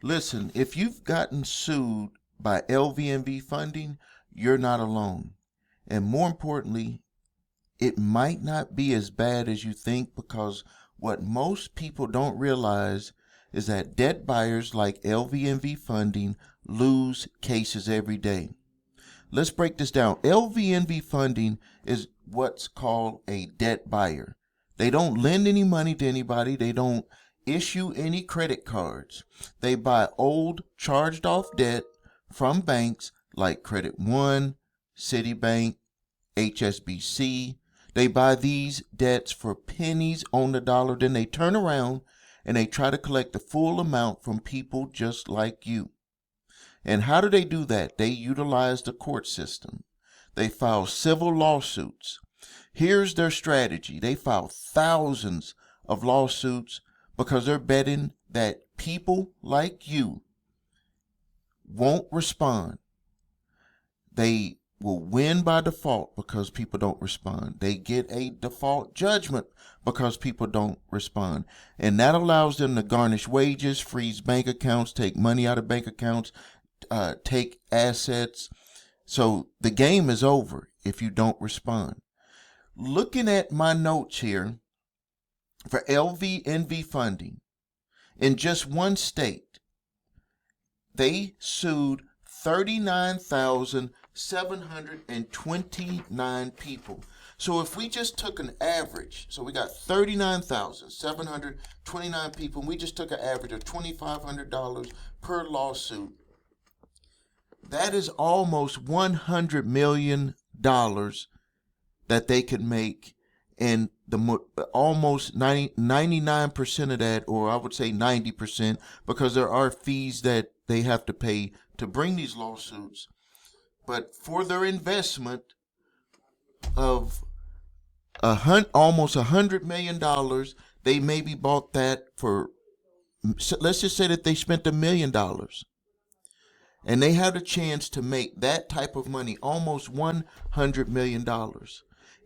Listen, if you've gotten sued by LVNV funding, you're not alone. And more importantly, it might not be as bad as you think, because what most people don't realize is that debt buyers like LVNV funding lose cases every day. Let's break this down. LVNV funding is what's called a debt buyer. They don't lend any money to anybody. They don't issue any credit cards. They buy old charged off debt from banks like Credit One, Citibank, HSBC. They buy these debts for pennies on the dollar. Then they turn around and they try to collect the full amount from people just like you. And how do they do that? They utilize the court system. They file civil lawsuits. Here's their strategy. They file thousands of lawsuits because they're betting that people like you won't respond. They will win by default because people don't respond. They get a default judgment because people don't respond. And that allows them to garnish wages, freeze bank accounts, take money out of bank accounts, take assets. So the game is over if you don't respond. Looking at my notes here for LVNV funding, in just one state, they sued 39,729 people. So if we just took an average, so we got 39,729 people, and we just took an average of $2,500 per lawsuit, that is almost $100 million that they could make. And almost 99% of that, or I would say 90%, because there are fees that they have to pay to bring these lawsuits. But for their investment of almost $100 million, they maybe bought that for, let's just say that they spent $1 million. And they had a chance to make that type of money, almost $100 million.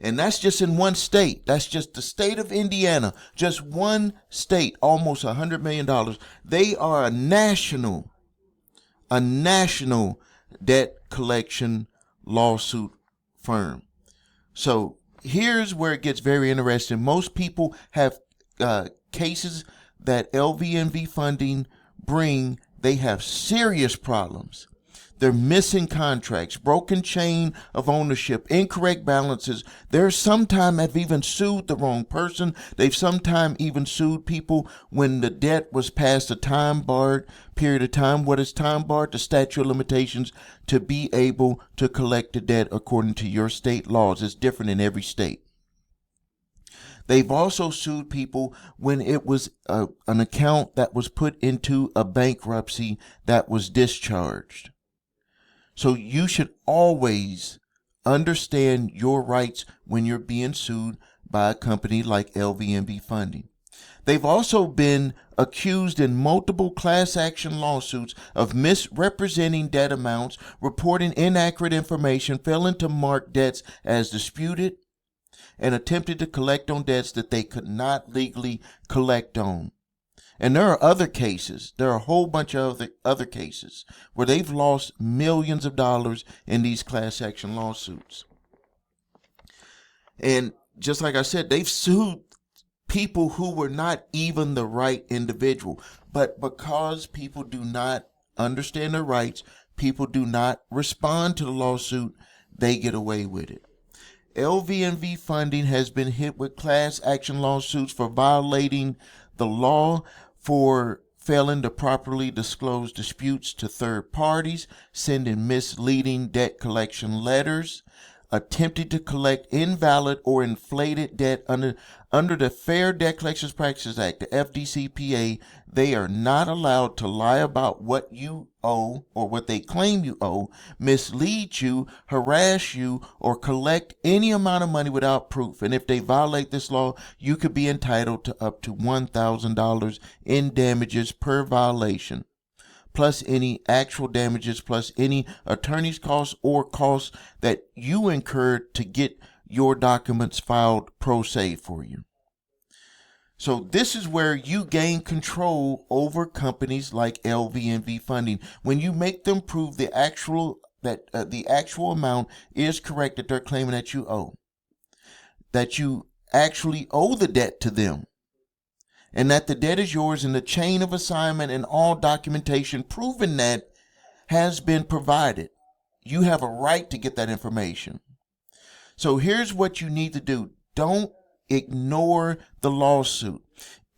And that's just in one state. That's just the state of Indiana. Just one state, almost $100 million. They are a national debt collection lawsuit firm. So here's where it gets very interesting. Most people have cases that LVNV funding bring. They have serious problems. They're missing contracts, broken chain of ownership, incorrect balances. There's sometimes have even sued the wrong person. They've sometimes even sued people when the debt was past a time-barred period of time. What is time-barred? The statute of limitations to be able to collect the debt according to your state laws. It's different in every state. They've also sued people when it was an account that was put into a bankruptcy that was discharged. So you should always understand your rights when you're being sued by a company like LVNV funding. They've also been accused in multiple class action lawsuits of misrepresenting debt amounts, reporting inaccurate information, failing to mark debts as disputed, and attempted to collect on debts that they could not legally collect on. And there are other cases. There are a whole bunch of other cases where they've lost millions of dollars in these class action lawsuits. And just like I said, they've sued people who were not even the right individual. But because people do not understand their rights, people do not respond to the lawsuit, they get away with it. LVNV funding has been hit with class action lawsuits for violating the law, for failing to properly disclose disputes to third parties, sending misleading debt collection letters, attempting to collect invalid or inflated debt under the Fair Debt Collections Practices Act, the FDCPA. They are not allowed to lie about what you owe or what they claim you owe, mislead you, harass you, or collect any amount of money without proof. And if they violate this law, you could be entitled to up to $1,000 in damages per violation, plus any actual damages, plus any attorney's costs or costs that you incurred to get your documents filed pro se for you. So this is where you gain control over companies like LVNV funding. When you make them prove the actual amount is correct that they're claiming that you owe, that you actually owe the debt to them, and that the debt is yours, and the chain of assignment and all documentation proving that has been provided. You have a right to get that information. So here's what you need to do. Don't ignore the lawsuit.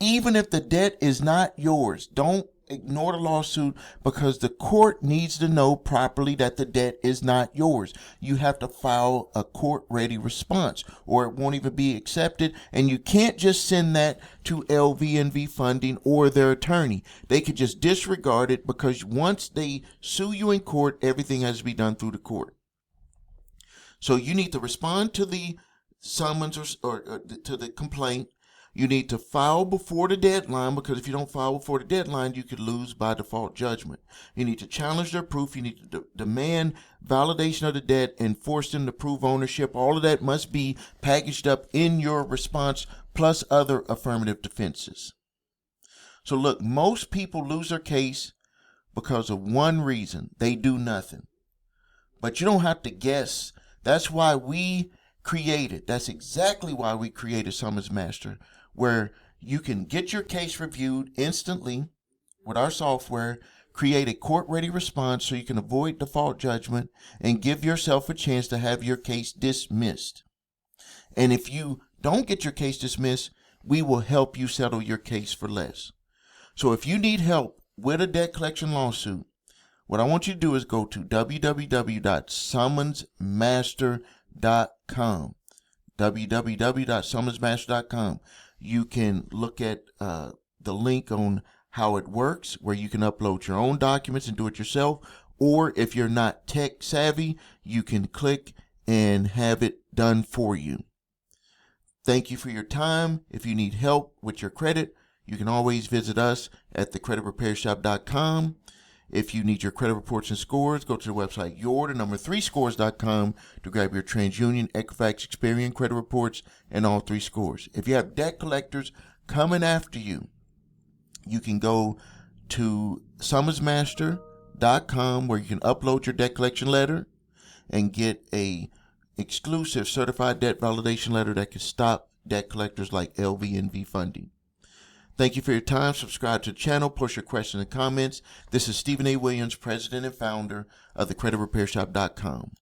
Even if the debt is not yours, don't ignore the lawsuit, because the court needs to know properly that the debt is not yours. You have to file a court-ready response, or it won't even be accepted, and you can't just send that to LVNV funding or their attorney. They could just disregard it, because once they sue you in court, everything has to be done through the court. So you need to respond to the summons or to the complaint. You need to file before the deadline, because if you don't file before the deadline, you could lose by default judgment. You need to challenge their proof. You need to demand validation of the debt and force them to prove ownership. All of that must be packaged up in your response, plus other affirmative defenses. So look, most people lose their case because of one reason: they do nothing. But you don't have to guess. That's why we that's exactly why we created Summons Master, where you can get your case reviewed instantly with our software, create a court-ready response so you can avoid default judgment, and give yourself a chance to have your case dismissed. And if you don't get your case dismissed, we will help you settle your case for less. So if you need help with a debt collection lawsuit, what I want you to do is go to www.summonsmaster.com. www.summonsmaster.com. You can look at the link on how it works, where you can upload your own documents and do it yourself. Or if you're not tech savvy, you can click and have it done for you. Thank you for your time. If you need help with your credit, you can always visit us at thecreditrepairshop.com. If you need your credit reports and scores, go to the website your3scores.com to grab your TransUnion, Equifax, Experian credit reports and all 3 scores. If you have debt collectors coming after you, you can go to summonsmaster.com, where you can upload your debt collection letter and get a exclusive certified debt validation letter that can stop debt collectors like LVNV funding. Thank you for your time. Subscribe to the channel. Post your questions and comments. This is Stephen A. Williams, President and Founder of thecreditrepairshop.com.